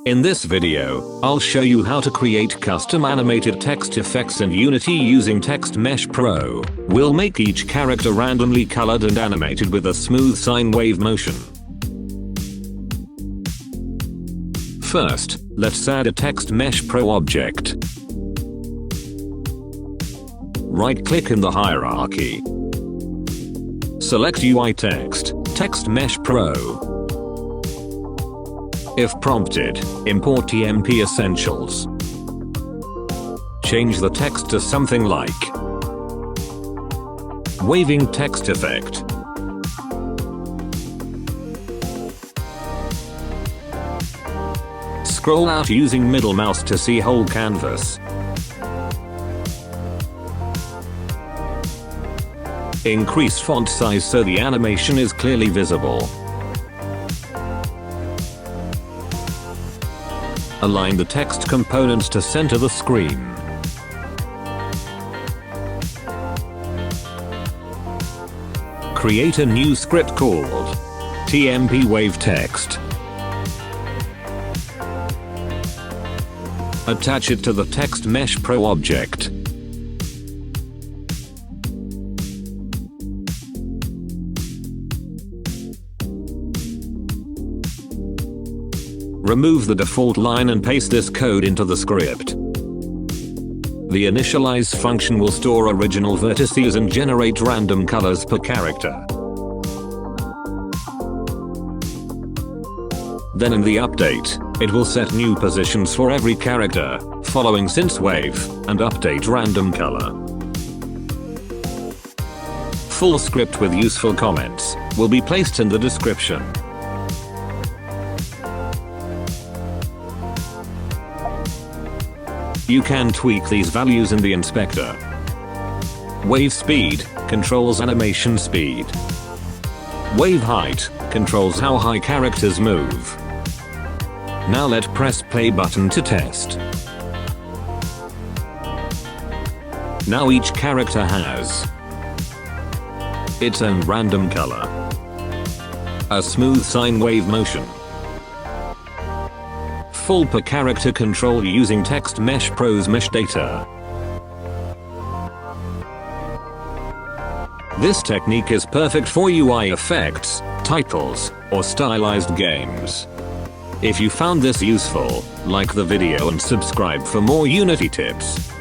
In this video, I'll show you how to create custom animated text effects in Unity using TextMeshPro. We'll make each character randomly colored and animated with a smooth sine wave motion. First, let's add a TextMeshPro object. Right-click in the hierarchy. Select UI Text, TextMeshPro. If prompted, import TMP Essentials. Change the text to something like Waving Text Effect. Scroll out using middle mouse to see whole canvas. Increase font size so the animation is clearly visible. Align the text components to center the screen. Create a new script called TMP Wave Text. Attach it to the TextMeshPro object. Remove the default line and paste this code into the script. The initialize function will store original vertices and generate random colors per character. Then in the update, it will set new positions for every character, following since wave, and update random color. Full script with useful comments will be placed in the description. You can tweak these values in the inspector. Wave speed controls animation speed. Wave height controls how high characters move. Now let's press play button to test. Now each character has its own random color, a smooth sine wave motion, full per character control using TextMeshPro's mesh data. This technique is perfect for UI effects, titles, or stylized games. If you found this useful, like the video and subscribe for more Unity tips.